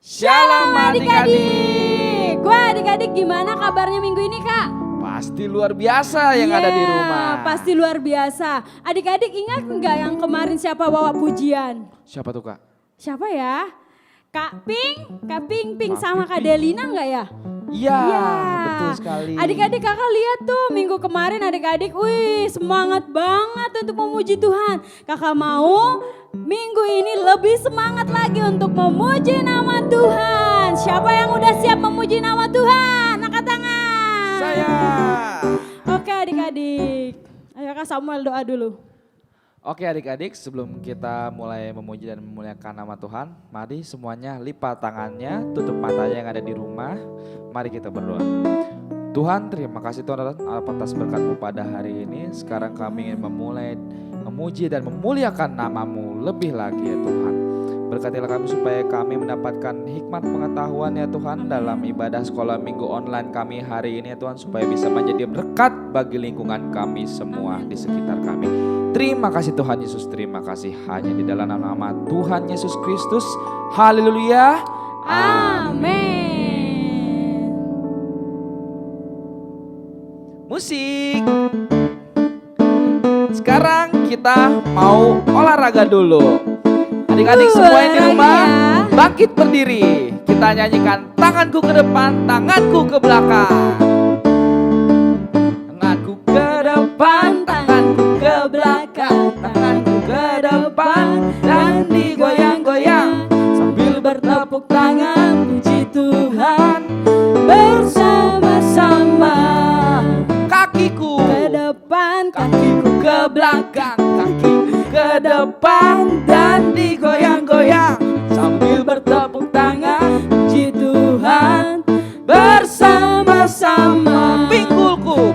Shalom adik-adik. Wah adik-adik gimana kabarnya minggu ini Kak? Pasti luar biasa yang ada di rumah. Pasti luar biasa. Adik-adik ingat nggak yang kemarin siapa bawa pujian? Siapa tuh Kak? Siapa ya? Kak Ping sama Kak Delina nggak ya? Iya, Iya. betul sekali. Adik-adik kakak lihat tuh minggu kemarin adik-adik, wih semangat banget untuk memuji Tuhan. Kakak mau minggu ini lebih semangat lagi untuk memuji nama Tuhan. Siapa yang udah siap memuji nama Tuhan? Angkat tangan. Saya. Oke adik-adik, ayo Kak Samuel doa dulu. Oke adik-adik, sebelum kita mulai memuji dan memuliakan nama Tuhan, mari semuanya lipat tangannya, tutup matanya yang ada di rumah. Mari kita berdoa. Tuhan, terima kasih Tuhan atas berkat-Mu pada hari ini. Sekarang kami ingin memulai memuji dan memuliakan nama-Mu lebih lagi ya Tuhan. Berkatilah kami supaya kami mendapatkan hikmat pengetahuan ya Tuhan dalam ibadah sekolah minggu online kami hari ini ya Tuhan. Supaya bisa menjadi berkat bagi lingkungan kami semua di sekitar kami. Terima kasih Tuhan Yesus, terima kasih hanya di dalam nama Tuhan Yesus Kristus. Haleluya. Amin. Musik. Sekarang kita mau olahraga dulu. Adik-adik semua yang di rumah bangkit berdiri. Kita nyanyikan tanganku ke depan, tanganku ke belakang. Tanganku ke depan, tanganku ke belakang, tanganku ke depan dan digoyang-goyang sambil bertepuk tangan puji Tuhan bersama-sama. Kakiku Ke depan, kakiku ke belakang, kakiku ke depan dan digoyang-goyang sambil bertepuk tangan puji Tuhan bersama-sama. Pinggulku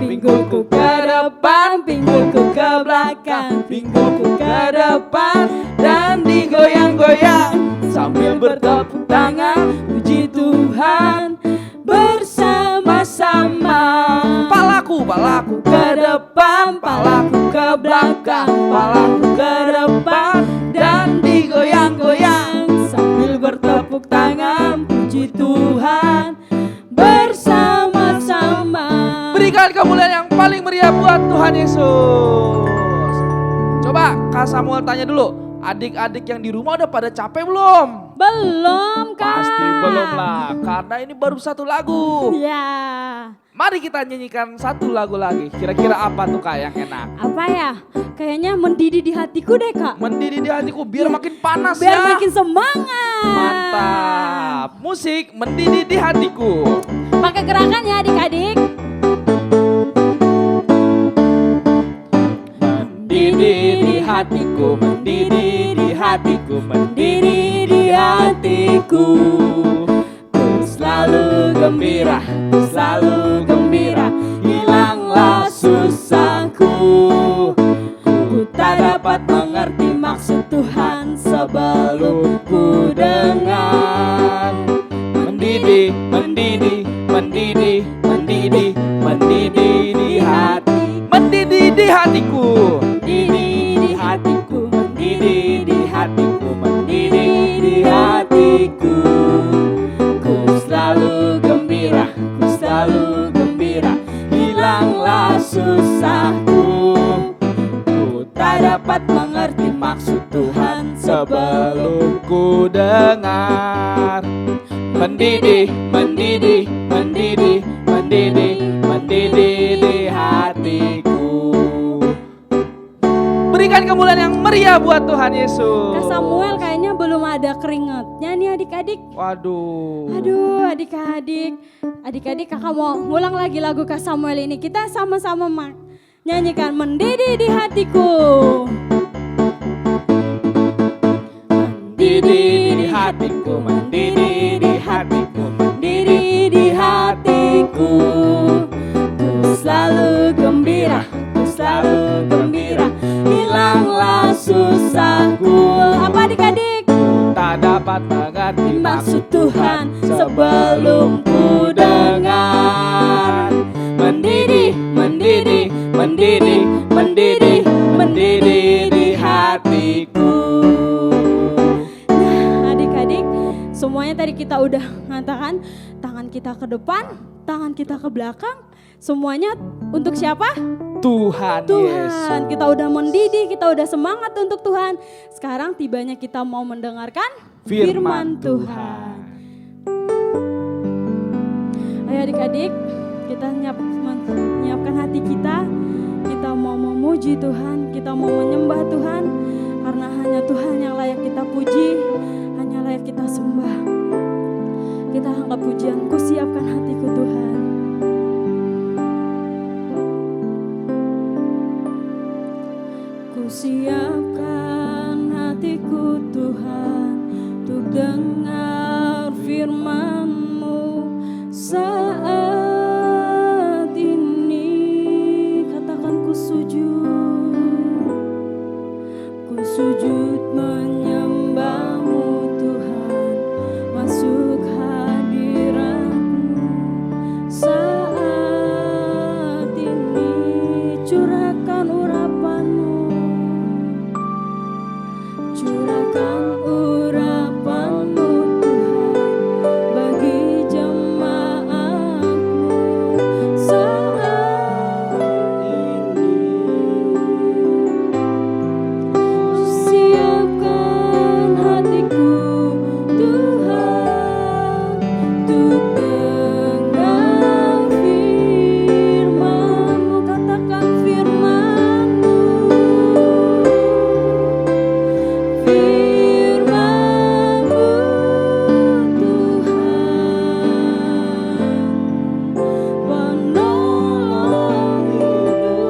ke depan, pinggulku ke belakang, pinggulku ke depan dan digoyang-goyang sambil bertepuk tangan puji Tuhan bersama-sama. Palaku ke depan, palaku ke belakang, palaku ke depan dan digoyang-goyang sambil bertepuk tangan puji Tuhan bersama-sama. Berikan kemuliaan yang paling meriah buat Tuhan Yesus. Coba Kak Samuel tanya dulu, adik-adik yang di rumah udah pada capek belum? belum Kak. Pasti belum lah, karena ini baru satu lagu. Ya. Mari kita nyanyikan satu lagu lagi. Kira-kira apa tuh Kak yang enak? Apa ya? Kayaknya mendidih di hatiku deh Kak. Mendidih di hatiku biar makin panas Biar ya. makin semangat. Mantap. Musik mendidih di hatiku. Pakai gerakan ya adik-adik. Mendidih di hatiku, mendidih di hatiku, mendidih di hatiku. Ku selalu gembira, ku selalu gembira, hilanglah susahku. Ku tak dapat mengerti maksud Tuhan sebelum ku dengar. Mendidih, mendidih, mendidih, mendidih, mendidih di hati, mendidih di hatiku, mendidih di hatiku, mendidih di hatiku, mendidih di hatiku. Ku selalu gembira, ku selalu gembira, hilanglah susahku. Ku tak dapat mengerti maksud Tuhan sebelum ku dengar. Mendidih, mendidih, mendidih, mendidih, mendidih di hatiku. Berikan kemuliaan yang meriah buat Tuhan Yesus. Kak Samuel kayaknya belum ada keringatnya nih adik-adik. Waduh. Aduh adik-adik. Adik-adik kakak mau ngulang lagi lagu Kak Samuel ini. Kita sama-sama nyanyikan mendidih di hatiku. Mendidih di hatiku, mendidih di hatiku, mendidih di hatiku. Ku selalu gembira, ku selalu gembira, hilanglah susahku. Apa adik-adik? Ku tak dapat mengerti Maksud Tuhan sebelum ku dengar. Mendidih, mendidih, mendidih, mendidih, mendidih di hatiku. Nah adik-adik Semuanya tadi kita udah mengatakan tangan kita ke depan, tangan kita ke belakang. Semuanya untuk siapa? Tuhan Yesus. Tuhan. Kita udah mendidih, kita udah semangat untuk Tuhan. Sekarang tibanya kita mau mendengarkan firman Tuhan. Ayo adik-adik, kita menyiapkan hati kita. Kita mau memuji Tuhan, kita mau menyembah Tuhan. Karena hanya Tuhan yang layak kita puji, hanya layak kita sembah. Kita anggap pujian, ku siapkan hatiku Tuhan. Ku siapkan hatiku Tuhan untuk dengar firman-Mu saat ini. Katakan ku sujud menyembah-Mu Tuhan, masuk hadirat-Mu saat ini. Curahkan urapan-Mu, curahkan urapan-Mu Tuhan bagi jemaat-Mu saat ini. Siapkan hatiku Tuhan untuk dengar firman-Mu. Katakan firman-Mu, firman-Mu Tuhan, penolong hidup.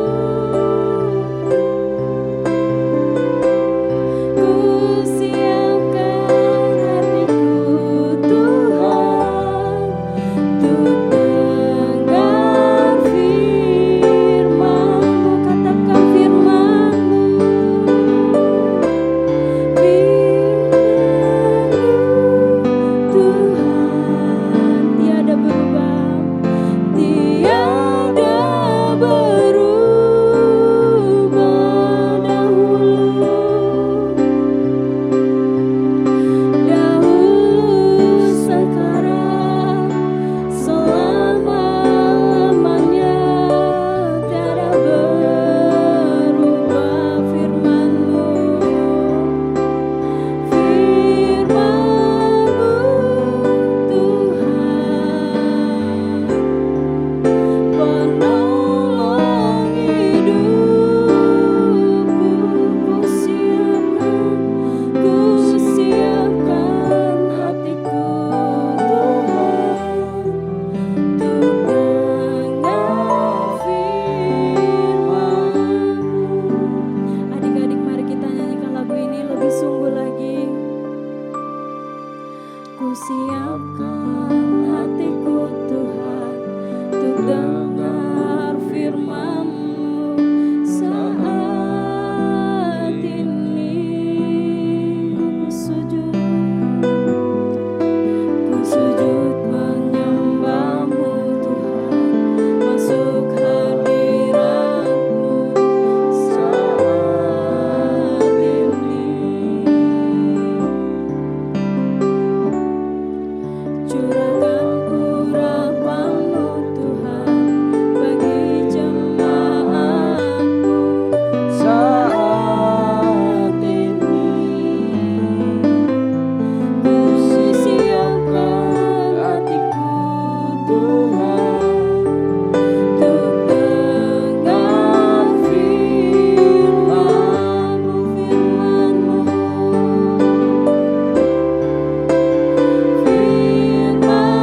Ku siapkan hatiku Tuhan untuk dengar firman-Mu. Katakan firman-Mu, firman-Mu Tuhan, tiada berubah, tiada berubah. Dahulu sekarang selama-lamanya tiada berubah. Firman-Mu, firman-Mu Tuhan, penolong hidupku. Ku siapkan hatiku Tuhan untuk dengar firman-Mu. Adik-adik, mari kita nyanyikan lagu ini lebih sungguh lagi. Ku siapkan hatiku Tuhan untuk dengar firman-Mu saat ini. Ku sujud menyembah-Mu Tuhan, masuk hadirat-Mu saat ini. Curahkan urapan-Mu Tuhan bagi jemaat-Mu saat ini. Ku siapkan hatiku Tuhan untuk dengar firman-Mu, firman-Mu, firman-Mu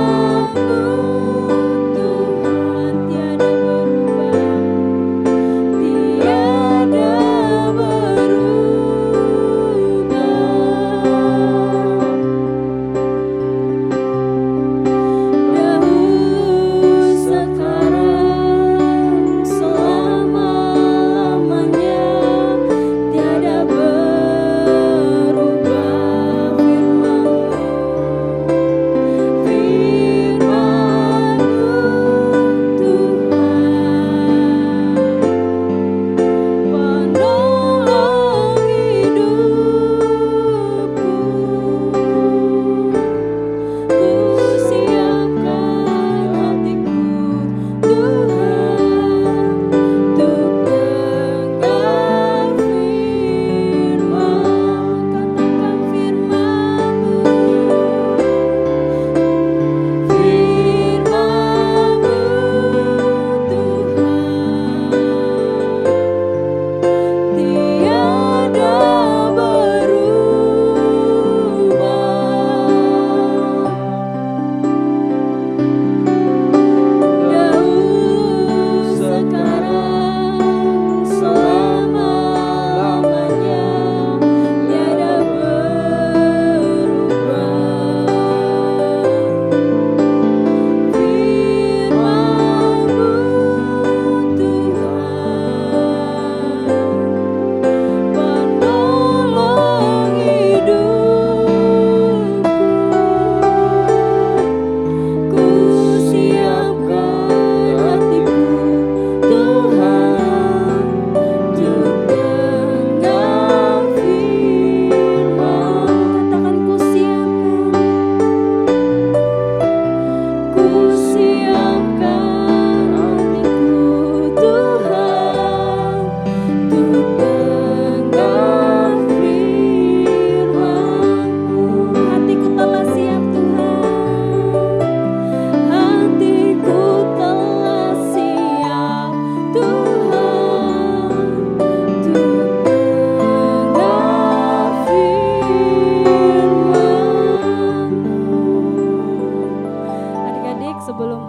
sebelum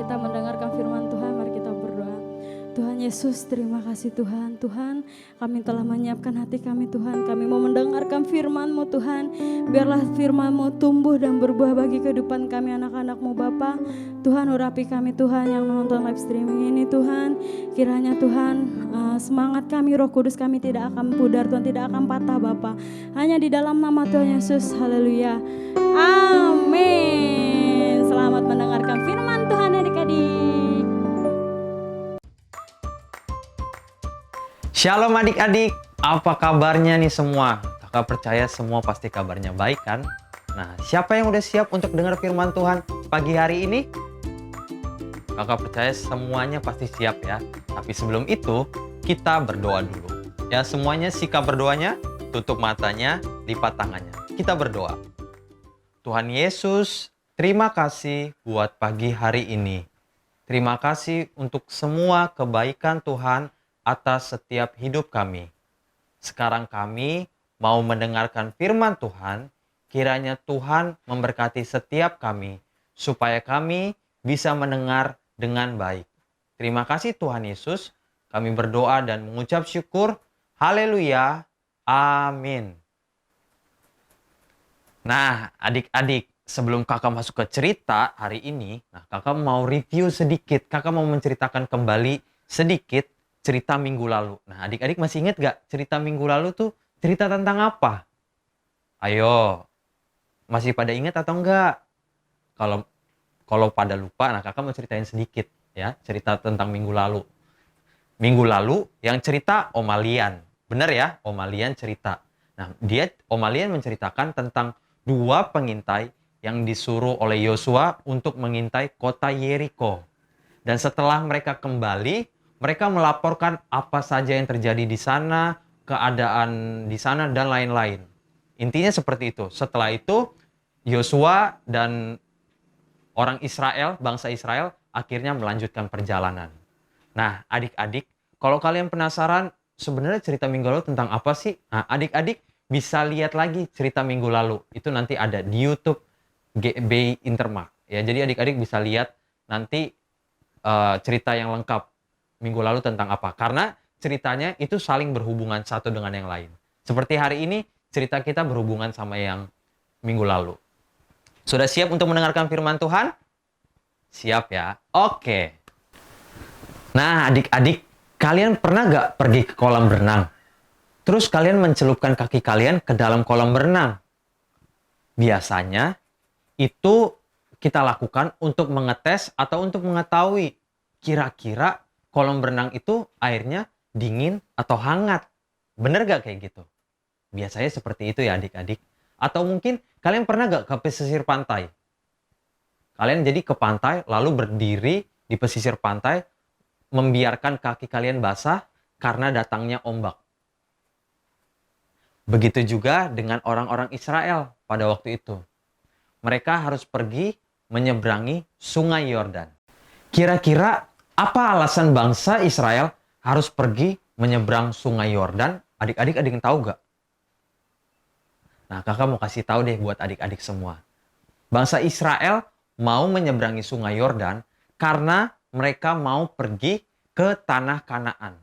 kita mendengarkan firman Tuhan, mari kita berdoa. Tuhan Yesus, terima kasih Tuhan. Tuhan, kami telah menyiapkan hati kami Tuhan. Kami mau mendengarkan firman-Mu Tuhan. Biarlah firman-Mu tumbuh dan berbuah bagi kehidupan kami anak-anak-Mu Bapa. Tuhan, urapi kami Tuhan yang menonton live streaming ini Tuhan. Kiranya Tuhan semangat kami, Roh Kudus kami tidak akan pudar Tuhan, tidak akan patah Bapa. Hanya di dalam nama Tuhan Yesus, haleluya. Amin. Selamat mendengarkan firman Tuhan adik-adik. Shalom adik-adik, apa kabarnya nih semua? Kakak percaya semua pasti kabarnya baik kan? Nah, siapa yang udah siap untuk dengar firman Tuhan pagi hari ini? Kakak percaya semuanya pasti siap ya. Tapi sebelum itu, kita berdoa dulu. Ya, semuanya sikap berdoanya, tutup matanya, lipat tangannya. Kita berdoa. Tuhan Yesus, terima kasih buat pagi hari ini. Terima kasih untuk semua kebaikan Tuhan atas setiap hidup kami. Sekarang kami mau mendengarkan firman Tuhan, kiranya Tuhan memberkati setiap kami, supaya kami bisa mendengar dengan baik. Terima kasih Tuhan Yesus, kami berdoa dan mengucap syukur. Haleluya, amin. Nah, adik-adik, sebelum kakak masuk ke cerita hari ini, kakak mau review sedikit, kakak mau menceritakan kembali sedikit cerita minggu lalu. Nah, adik-adik masih ingat gak cerita minggu lalu tuh cerita tentang apa? Ayo, masih pada ingat atau enggak? Kalau pada lupa, kakak mau ceritain sedikit ya, cerita tentang minggu lalu. Minggu lalu yang cerita Om Alian. Bener ya, Om Alian cerita. Nah, Om Alian menceritakan tentang 2 pengintai yang disuruh oleh Yosua untuk mengintai kota Yeriko. Dan setelah mereka kembali, mereka melaporkan apa saja yang terjadi di sana, keadaan di sana, dan lain-lain. Intinya seperti itu. Setelah itu, Yosua dan orang Israel, bangsa Israel, akhirnya melanjutkan perjalanan. Nah, adik-adik, kalau kalian penasaran, sebenarnya cerita minggu lalu tentang apa sih? Nah, adik-adik bisa lihat lagi cerita minggu lalu. Itu nanti ada di YouTube GB Intermark. Ya, jadi adik-adik bisa lihat nanti cerita yang lengkap minggu lalu tentang apa. Karena ceritanya itu saling berhubungan satu dengan yang lain. Seperti hari ini, cerita kita berhubungan sama yang minggu lalu. Sudah siap untuk mendengarkan firman Tuhan? Siap ya? Oke. Nah, adik-adik, kalian pernah gak pergi ke kolam berenang? Terus kalian mencelupkan kaki kalian ke dalam kolam berenang? Biasanya, itu kita lakukan untuk mengetes atau untuk mengetahui kira-kira kolam berenang itu airnya dingin atau hangat. Bener gak kayak gitu? Biasanya seperti itu ya adik-adik. Atau mungkin kalian pernah gak ke pesisir pantai? Kalian jadi ke pantai lalu berdiri di pesisir pantai membiarkan kaki kalian basah karena datangnya ombak. Begitu juga dengan orang-orang Israel pada waktu itu. Mereka harus pergi menyeberangi sungai Yordan. Kira-kira apa alasan bangsa Israel harus pergi menyeberang sungai Yordan? Adik-adik ada yang tahu gak? Nah, kakak mau kasih tahu deh buat adik-adik semua. Bangsa Israel mau menyeberangi sungai Yordan karena mereka mau pergi ke tanah Kanaan.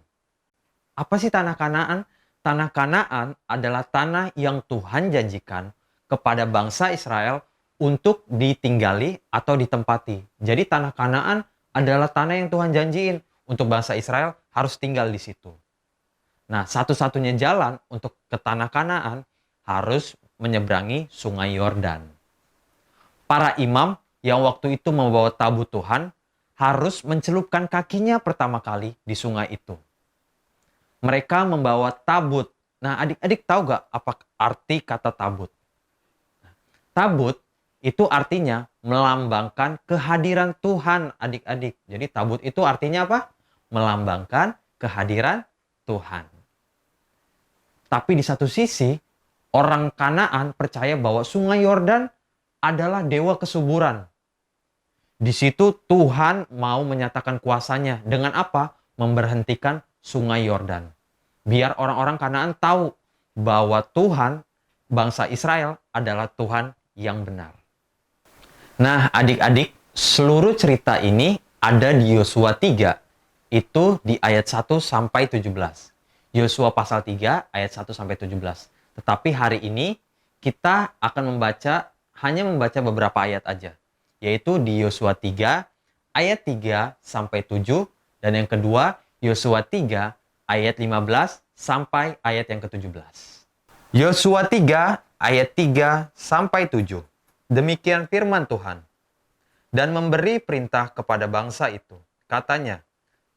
Apa sih tanah Kanaan? Tanah Kanaan adalah tanah yang Tuhan janjikan kepada bangsa Israel untuk ditinggali atau ditempati. Jadi tanah Kanaan adalah tanah yang Tuhan janjiin untuk bangsa Israel harus tinggal di situ. Nah, satu-satunya jalan untuk ke tanah Kanaan harus menyeberangi sungai Yordan. Para imam yang waktu itu membawa tabut Tuhan harus mencelupkan kakinya pertama kali di sungai itu. Mereka membawa tabut. Nah, adik-adik tahu gak apa arti kata tabut? Tabut itu artinya melambangkan kehadiran Tuhan, adik-adik. Jadi tabut itu artinya apa? Melambangkan kehadiran Tuhan. Tapi di satu sisi, orang Kanaan percaya bahwa sungai Yordan adalah dewa kesuburan. Di situ Tuhan mau menyatakan kuasanya. Dengan apa? Memberhentikan sungai Yordan. Biar orang-orang Kanaan tahu bahwa Tuhan, bangsa Israel adalah Tuhan yang benar. Nah, adik-adik, seluruh cerita ini ada di Yosua 3, itu di ayat 1 sampai 17. Yosua pasal 3 ayat 1 sampai 17. Tetapi hari ini kita akan hanya membaca beberapa ayat aja, yaitu di Yosua 3 ayat 3 sampai 7, dan yang kedua Yosua 3 ayat 15 sampai ayat yang ke-17. Yosua 3 ayat 3 sampai 7. Demikian firman Tuhan. Dan memberi perintah kepada bangsa itu. Katanya,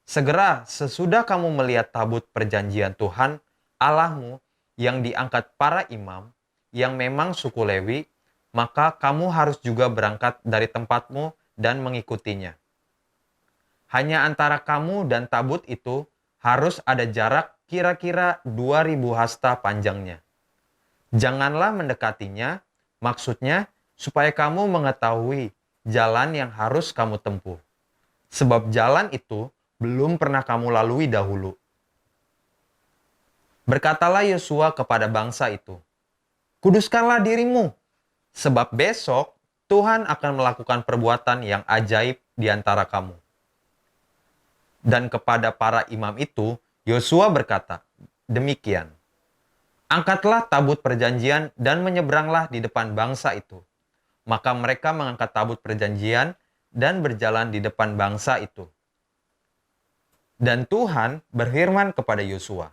segera sesudah kamu melihat tabut perjanjian Tuhan Allahmu yang diangkat para imam, yang memang suku Lewi, maka kamu harus juga berangkat dari tempatmu dan mengikutinya. Hanya antara kamu dan tabut itu harus ada jarak kira-kira 2000 hasta panjangnya. Janganlah mendekatinya, maksudnya supaya kamu mengetahui jalan yang harus kamu tempuh. Sebab jalan itu belum pernah kamu lalui dahulu. Berkatalah Yosua kepada bangsa itu, kuduskanlah dirimu, sebab besok Tuhan akan melakukan perbuatan yang ajaib di antara kamu. Dan kepada para imam itu, Yosua berkata, demikian, angkatlah tabut perjanjian dan menyeberanglah di depan bangsa itu. Maka mereka mengangkat tabut perjanjian dan berjalan di depan bangsa itu. Dan Tuhan berfirman kepada Yosua,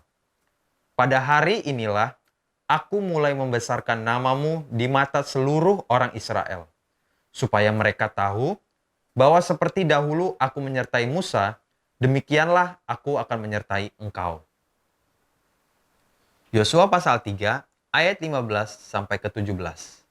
pada hari inilah aku mulai membesarkan namamu di mata seluruh orang Israel, supaya mereka tahu bahwa seperti dahulu aku menyertai Musa, demikianlah aku akan menyertai engkau. Yosua pasal 3 ayat 15 sampai ke 17.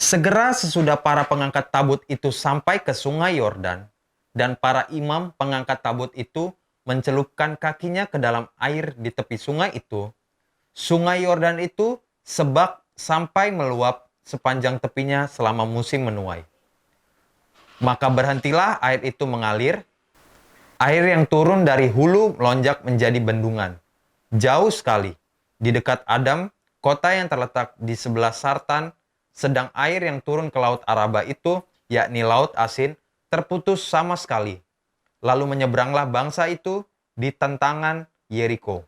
Segera sesudah para pengangkat tabut itu sampai ke sungai Yordan, dan para imam pengangkat tabut itu mencelupkan kakinya ke dalam air di tepi sungai itu, sungai Yordan itu sebak sampai meluap sepanjang tepinya selama musim menuai. Maka berhentilah air itu mengalir, air yang turun dari hulu melonjak menjadi bendungan, jauh sekali, di dekat Adam, kota yang terletak di sebelah Sartan, sedang air yang turun ke laut Araba itu, yakni laut asin, terputus sama sekali. Lalu menyeberanglah bangsa itu di tentangan Yeriko.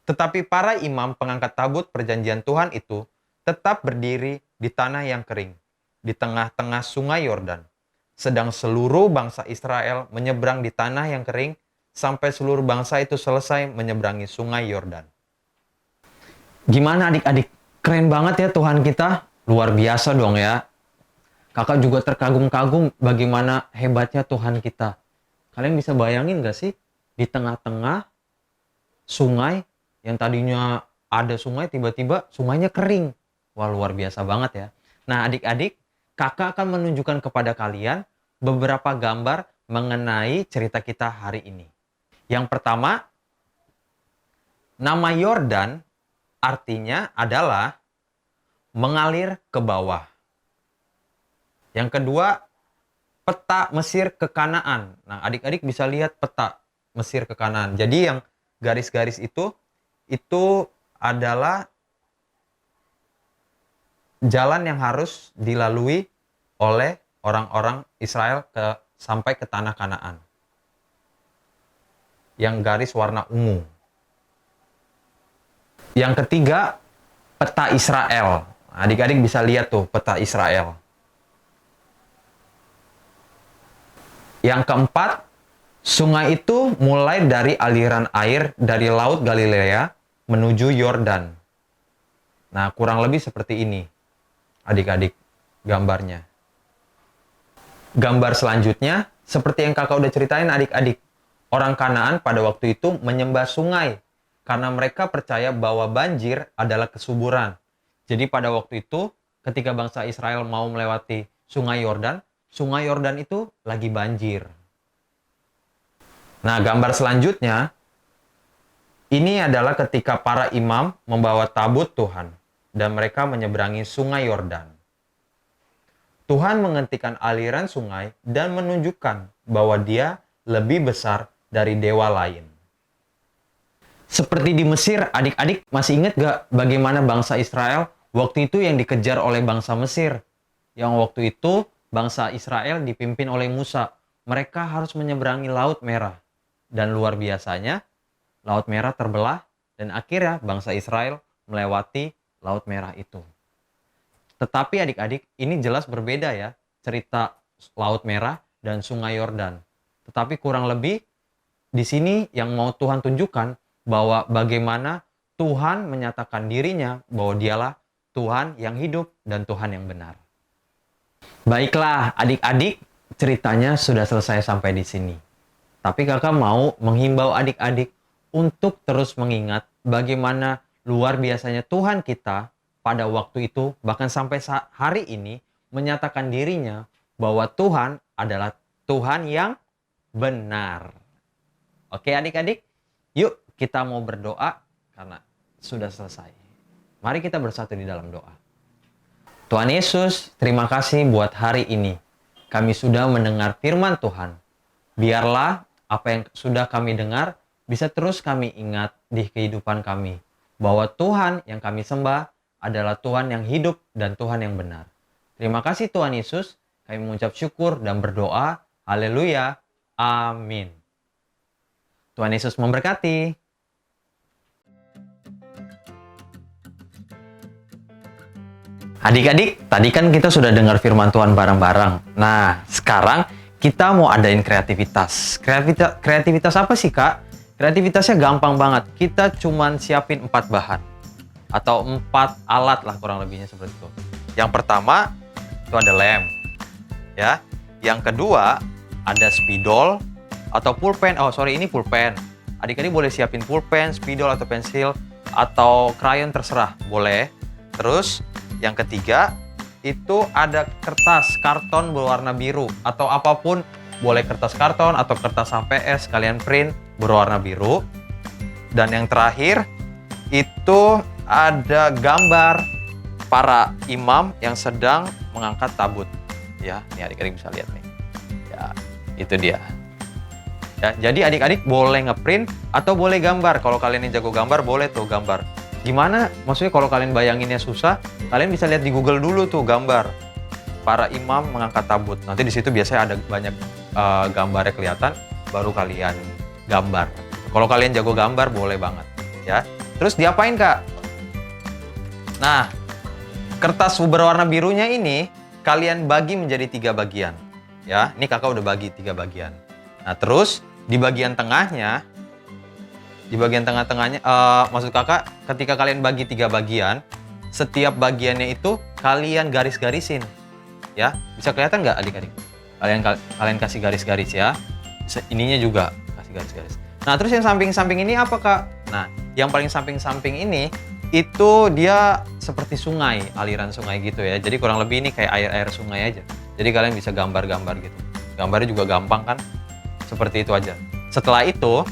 Tetapi para imam pengangkat tabut perjanjian Tuhan itu tetap berdiri di tanah yang kering, di tengah-tengah sungai Yordan. Sedang seluruh bangsa Israel menyeberang di tanah yang kering, sampai seluruh bangsa itu selesai menyeberangi sungai Yordan. Gimana adik-adik? Keren banget ya Tuhan kita, luar biasa dong ya. Kakak juga terkagum-kagum bagaimana hebatnya Tuhan kita. Kalian bisa bayangin gak sih, di tengah-tengah sungai, yang tadinya ada sungai, tiba-tiba sungainya kering. Wah, luar biasa banget ya. Nah adik-adik, kakak akan menunjukkan kepada kalian beberapa gambar mengenai cerita kita hari ini. Yang pertama, nama Yordan artinya adalah mengalir ke bawah. Yang kedua, peta Mesir ke Kanaan. Nah, adik-adik bisa lihat peta Mesir ke Kanaan. Jadi yang garis-garis itu adalah jalan yang harus dilalui oleh orang-orang Israel sampai ke tanah Kanaan. Yang garis warna ungu. Yang ketiga, peta Israel. Adik-adik bisa lihat tuh peta Israel. Yang keempat, sungai itu mulai dari aliran air dari Laut Galilea menuju Yordan. Nah, kurang lebih seperti ini, adik-adik, gambarnya. Gambar selanjutnya, seperti yang kakak udah ceritain adik-adik. Orang Kanaan pada waktu itu menyembah sungai, karena mereka percaya bahwa banjir adalah kesuburan. Jadi pada waktu itu, ketika bangsa Israel mau melewati sungai Yordan itu lagi banjir. Nah, gambar selanjutnya, ini adalah ketika para imam membawa tabut Tuhan, dan mereka menyeberangi sungai Yordan. Tuhan menghentikan aliran sungai dan menunjukkan bahwa Dia lebih besar dari dewa lain. Seperti di Mesir, adik-adik masih ingat gak bagaimana bangsa Israel waktu itu yang dikejar oleh bangsa Mesir? yang waktu itu bangsa Israel dipimpin oleh Musa. Mereka harus menyeberangi Laut Merah. Dan luar biasanya, Laut Merah terbelah dan akhirnya bangsa Israel melewati Laut Merah itu. Tetapi adik-adik, ini jelas berbeda ya, cerita Laut Merah dan Sungai Yordan. Tetapi kurang lebih di sini yang mau Tuhan tunjukkan bahwa bagaimana Tuhan menyatakan dirinya bahwa dialah Tuhan yang hidup dan Tuhan yang benar. Baiklah, adik-adik, ceritanya sudah selesai sampai di sini. Tapi kakak mau menghimbau adik-adik untuk terus mengingat bagaimana luar biasanya Tuhan kita pada waktu itu, bahkan sampai hari ini, menyatakan dirinya bahwa Tuhan adalah Tuhan yang benar. Oke adik-adik, yuk kita mau berdoa karena sudah selesai. Mari kita bersatu di dalam doa. Tuhan Yesus, terima kasih buat hari ini. Kami sudah mendengar firman Tuhan. Biarlah apa yang sudah kami dengar bisa terus kami ingat di kehidupan kami. Bahwa Tuhan yang kami sembah adalah Tuhan yang hidup dan Tuhan yang benar. Terima kasih Tuhan Yesus. Kami mengucap syukur dan berdoa. Haleluya. Amin. Tuhan Yesus memberkati. Adik-adik, tadi kan kita sudah dengar firman Tuhan bareng-bareng. Nah, sekarang kita mau adain kreativitas. Kreativitas apa sih, Kak? Kreativitasnya gampang banget. Kita cuman siapin 4 bahan. Atau 4 alat lah kurang lebihnya seperti itu. Yang pertama, itu ada lem. Ya. Yang kedua, ada spidol atau pulpen. Oh, sorry, ini pulpen. Adik-adik boleh siapin pulpen, spidol atau pensil atau krayon terserah, boleh. Terus yang ketiga, itu ada kertas karton berwarna biru atau apapun, boleh kertas karton atau kertas HPS kalian print berwarna biru. Dan yang terakhir, itu ada gambar para imam yang sedang mengangkat tabut. Ya, ini adik-adik bisa lihat nih. Ya, itu dia. Ya, jadi adik-adik boleh ngeprint atau boleh gambar. Kalau kalian yang jago gambar, boleh tuh gambar. Gimana? Maksudnya kalau kalian bayanginnya susah, kalian bisa lihat di Google dulu tuh gambar para imam mengangkat tabut. Nanti di situ biasanya ada banyak gambarnya kelihatan, baru kalian gambar. Kalau kalian jago gambar, boleh banget, ya. Terus diapain, Kak? Nah, kertas berwarna birunya ini kalian bagi menjadi 3 bagian, ya. Ini kakak udah bagi 3 bagian. Nah, terus di bagian tengahnya. Di bagian tengah-tengahnya, maksud kakak, ketika kalian bagi 3 bagian, setiap bagiannya itu kalian garis-garisin, ya. Bisa kelihatan nggak adik-adik? Kalian kasih garis-garis ya. Ininya juga kasih garis-garis. Nah, terus yang samping-samping ini apa, Kak? Nah, yang paling samping-samping ini itu dia seperti sungai, aliran sungai gitu ya. Jadi kurang lebih ini kayak air-air sungai aja. Jadi kalian bisa gambar-gambar gitu. Gambarnya juga gampang kan? Seperti itu aja. Setelah itu,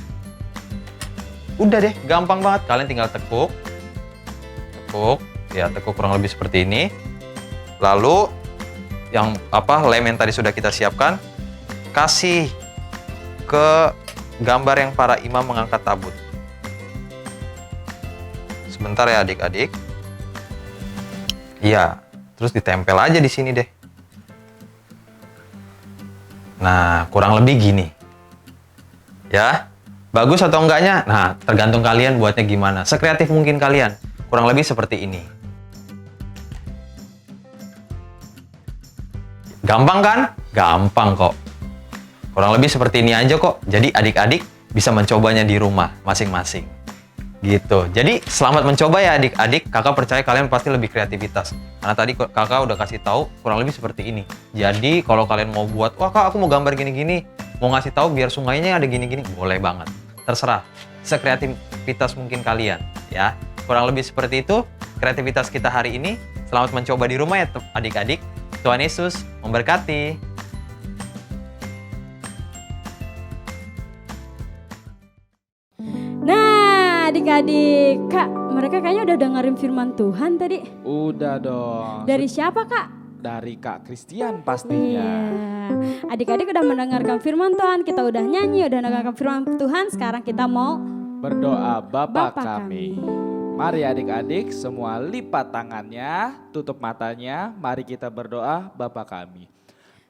udah deh, gampang banget. Kalian tinggal tekuk. Ya, tekuk kurang lebih seperti ini. Lalu yang lem yang tadi sudah kita siapkan, kasih ke gambar yang para imam mengangkat tabut. Sebentar ya adik-adik. Iya, terus ditempel aja di sini deh. Nah, kurang lebih gini. Ya. Bagus atau enggaknya? Nah, tergantung kalian buatnya gimana. Sekreatif mungkin kalian. Kurang lebih seperti ini. Gampang kan? Gampang kok. Kurang lebih seperti ini aja kok. Jadi adik-adik bisa mencobanya di rumah masing-masing. Gitu. Jadi selamat mencoba ya adik-adik. Kakak percaya kalian pasti lebih kreativitas. Karena tadi kakak udah kasih tahu kurang lebih seperti ini. Jadi kalau kalian mau buat, wah Kak aku mau gambar gini-gini, mau ngasih tahu biar sungainya ada gini-gini, boleh banget. Terserah. Sekreativitas mungkin kalian, ya. Kurang lebih seperti itu kreativitas kita hari ini. Selamat mencoba di rumah ya adik-adik. Tuhan Yesus memberkati. Nah, adik-adik, Kak, mereka kayaknya udah dengerin firman Tuhan tadi. Udah dong. Dari siapa, Kak? Dari Kak Christian pastinya. Iya. Adik-adik udah mendengarkan firman Tuhan, kita udah nyanyi, udah mendengarkan firman Tuhan. Sekarang kita mau Berdoa Bapa kami. Mari adik-adik semua lipat tangannya, tutup matanya, mari kita berdoa. Bapa kami.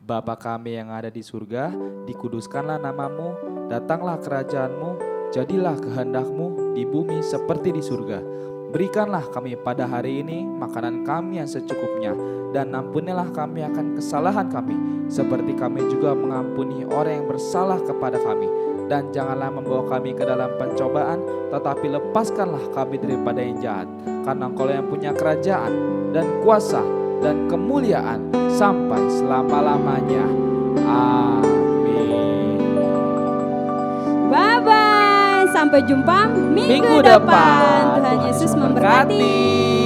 Bapa kami yang ada di surga, dikuduskanlah namamu, datanglah kerajaanmu, jadilah kehendakmu di bumi seperti di surga. Berikanlah kami pada hari ini makanan kami yang secukupnya, dan ampunilah kami akan kesalahan kami, seperti kami juga mengampuni orang yang bersalah kepada kami. Dan janganlah membawa kami ke dalam pencobaan, tetapi lepaskanlah kami daripada yang jahat. Karena Engkau yang punya kerajaan dan kuasa dan kemuliaan sampai selama-lamanya. Amin. Bye-bye, sampai jumpa minggu Minggu depan. depan. Tuhan Yesus memberkati.